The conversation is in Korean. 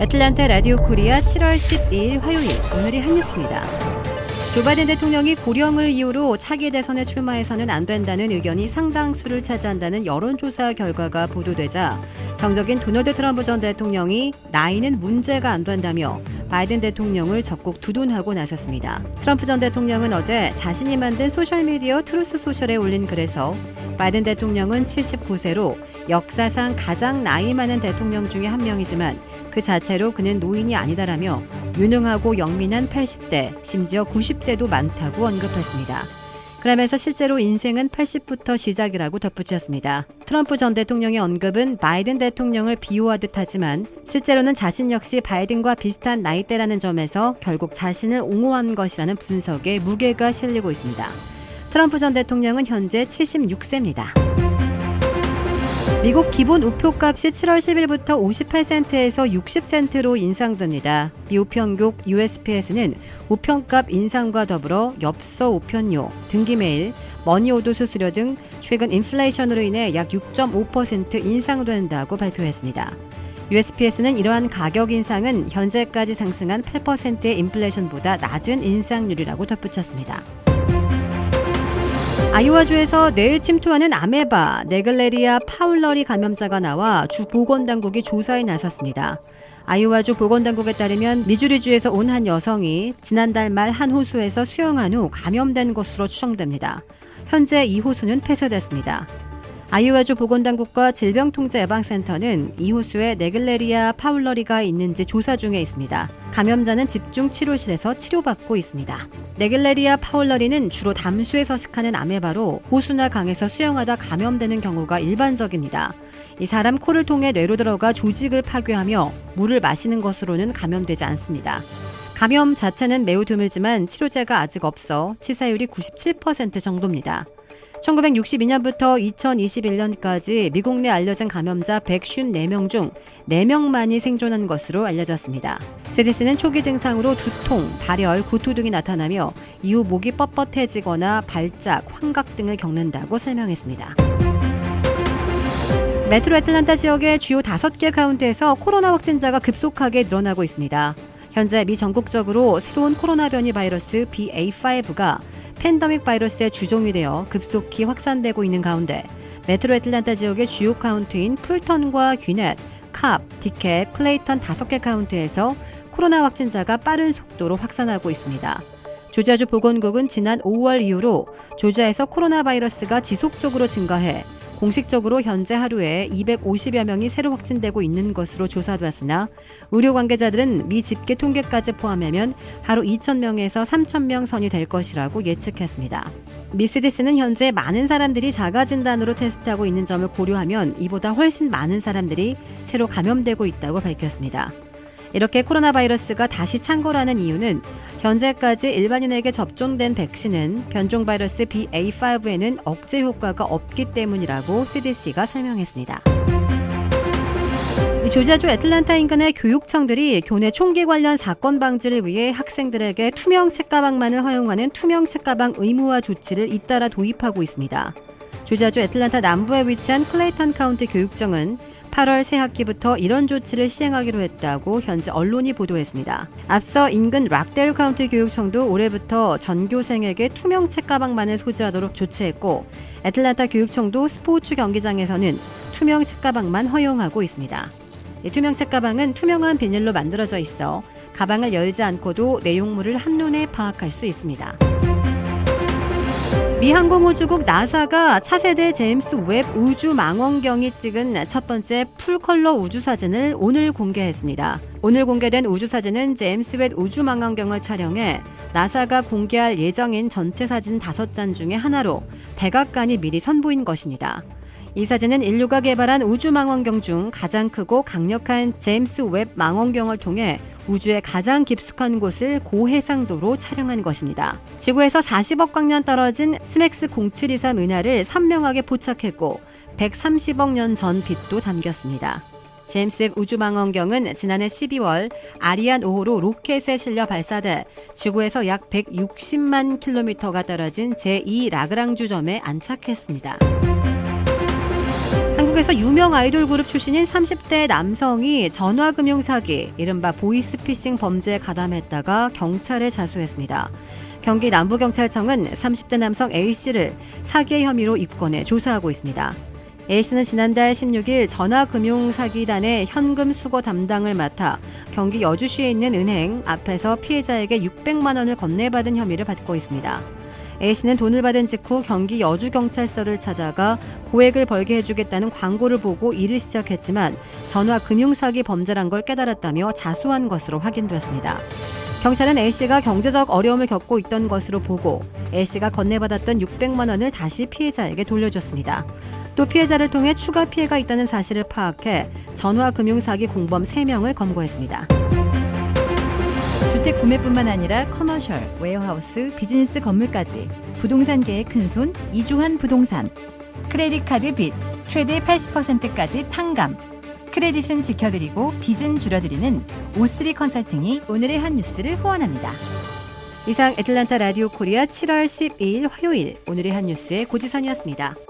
애틀란타 라디오 코리아 7월 12일 화요일, 오늘이 핫뉴스입니다. 조 바이든 대통령이 고령을 이유로 차기 대선에 출마해서는 안 된다는 의견이 상당수를 차지한다는 여론조사 결과가 보도되자 정적인 도널드 트럼프 전 대통령이 나이는 문제가 안 된다며 바이든 대통령을 적극 두둔하고 나섰습니다. 트럼프 전 대통령은 어제 자신이 만든 소셜미디어 트루스 소셜에 올린 글에서 바이든 대통령은 79세로 역사상 가장 나이 많은 대통령 중에 한 명이지만 그 자체로 그는 노인이 아니다라며 유능하고 영민한 80대, 심지어 90대도 많다고 언급했습니다. 그러면서 실제로 인생은 80부터 시작이라고 덧붙였습니다. 트럼프 전 대통령의 언급은 바이든 대통령을 비호하듯 하지만 실제로는 자신 역시 바이든과 비슷한 나이대라는 점에서 결국 자신을 옹호한 것이라는 분석에 무게가 실리고 있습니다. 트럼프 전 대통령은 현재 76세입니다. 미국 기본 우표값이 7월 10일부터 58센트에서 60센트로 인상됩니다. 미 우편국 USPS는 우편값 인상과 더불어 엽서 우편료, 등기메일, 머니오더 수수료 등 최근 인플레이션으로 인해 약 6.5% 인상된다고 발표했습니다. USPS는 이러한 가격 인상은 현재까지 상승한 8%의 인플레이션보다 낮은 인상률이라고 덧붙였습니다. 아이오와주에서 뇌에 침투하는 아메바, 네글레리아 파울러리 감염자가 나와 주 보건당국이 조사에 나섰습니다. 아이오와주 보건당국에 따르면 미주리주에서 온 한 여성이 지난달 말 한 호수에서 수영한 후 감염된 것으로 추정됩니다. 현재 이 호수는 폐쇄됐습니다. 아이오와주 보건당국과 질병통제예방센터는 이 호수에 네글레리아 파울러리가 있는지 조사 중에 있습니다. 감염자는 집중치료실에서 치료받고 있습니다. 네글레리아 파울러리는 주로 담수에 서식하는 아메바로 호수나 강에서 수영하다 감염되는 경우가 일반적입니다. 이 사람 코를 통해 뇌로 들어가 조직을 파괴하며 물을 마시는 것으로는 감염되지 않습니다. 감염 자체는 매우 드물지만 치료제가 아직 없어 치사율이 97% 정도입니다. 1962년부터 2021년까지 미국 내 알려진 감염자 154명 중 4명만이 생존한 것으로 알려졌습니다. CDC는 초기 증상으로 두통, 발열, 구토 등이 나타나며 이후 목이 뻣뻣해지거나 발작, 환각 등을 겪는다고 설명했습니다. 메트로 애틀란타 지역의 주요 5개 카운티에서 코로나 확진자가 급속하게 늘어나고 있습니다. 현재 미 전국적으로 새로운 코로나 변이 바이러스 BA.5가 팬데믹 바이러스의 주종이 되어 급속히 확산되고 있는 가운데 메트로 애틀란타 지역의 주요 카운티인 풀턴과 귀넷, 캅, 디캡, 클레이턴 5개 카운티에서 코로나 확진자가 빠른 속도로 확산하고 있습니다. 조지아주 보건국은 지난 5월 이후로 조지아에서 코로나 바이러스가 지속적으로 증가해 공식적으로 현재 하루에 250여 명이 새로 확진되고 있는 것으로 조사되었으나 의료 관계자들은 미 집계 통계까지 포함하면 하루 2,000명에서 3,000명 선이 될 것이라고 예측했습니다. 미 CDC는 현재 많은 사람들이 자가진단으로 테스트하고 있는 점을 고려하면 이보다 훨씬 많은 사람들이 새로 감염되고 있다고 밝혔습니다. 이렇게 코로나 바이러스가 다시 창궐하는 이유는 현재까지 일반인에게 접종된 백신은 변종 바이러스 BA.5에는 억제 효과가 없기 때문이라고 CDC가 설명했습니다. 조지아주 애틀란타 인근의 교육청들이 교내 총기 관련 사건 방지를 위해 학생들에게 투명 책가방만을 허용하는 투명 책가방 의무화 조치를 잇따라 도입하고 있습니다. 조지아주 애틀란타 남부에 위치한 클레이턴 카운티 교육청은 8월 새 학기부터 이런 조치를 시행하기로 했다고 현지 언론이 보도했습니다. 앞서 인근 락델 카운티 교육청도 올해부터 전교생에게 투명 책가방만을 소지하도록 조치했고 애틀란타 교육청도 스포츠 경기장에서는 투명 책가방만 허용하고 있습니다. 이 투명 책가방은 투명한 비닐로 만들어져 있어 가방을 열지 않고도 내용물을 한눈에 파악할 수 있습니다. 미 항공우주국 나사가 차세대 제임스 웹 우주망원경이 찍은 첫 번째 풀컬러 우주사진을 오늘 공개했습니다. 오늘 공개된 우주사진은 제임스 웹 우주망원경을 촬영해 나사가 공개할 예정인 전체 사진 5장 중에 하나로 백악관이 미리 선보인 것입니다. 이 사진은 인류가 개발한 우주망원경 중 가장 크고 강력한 제임스 웹 망원경을 통해 우주의 가장 깊숙한 곳을 고해상도로 촬영한 것입니다. 지구에서 40억 광년 떨어진 스맥스 0723 은하를 선명하게 포착했고 130억 년 전 빛도 담겼습니다. 제임스 웹 우주망원경은 지난해 12월 아리안 5호로 로켓에 실려 발사돼 지구에서 약 160만 킬로미터가 떨어진 제2 라그랑주점에 안착했습니다. 한국에서 유명 아이돌 그룹 출신인 30대 남성이 전화금융 사기, 이른바 보이스피싱 범죄에 가담했다가 경찰에 자수했습니다. 경기 남부경찰청은 30대 남성 A씨를 사기의 혐의로 입건해 조사하고 있습니다. A씨는 지난달 16일 전화금융사기단의 현금 수거 담당을 맡아 경기 여주시에 있는 은행 앞에서 피해자에게 600만 원을 건네받은 혐의를 받고 있습니다. A씨는 돈을 받은 직후 경기 여주경찰서를 찾아가 고액을 벌게 해주겠다는 광고를 보고 일을 시작했지만 전화금융사기 범죄란 걸 깨달았다며 자수한 것으로 확인됐습니다. 경찰은 A씨가 경제적 어려움을 겪고 있던 것으로 보고 A씨가 건네받았던 600만 원을 다시 피해자에게 돌려줬습니다. 또 피해자를 통해 추가 피해가 있다는 사실을 파악해 전화금융사기 공범 3명을 검거했습니다. 주택 구매뿐만 아니라 커머셜, 웨어하우스, 비즈니스 건물까지 부동산계의 큰손 이주환 부동산. 크레딧 카드 빚 최대 80%까지 탕감. 크레딧은 지켜드리고 빚은 줄여드리는 O3 컨설팅이 오늘의 한 뉴스를 후원합니다. 이상 애틀란타 라디오 코리아 7월 12일 화요일 오늘의 한 뉴스의 고지선이었습니다.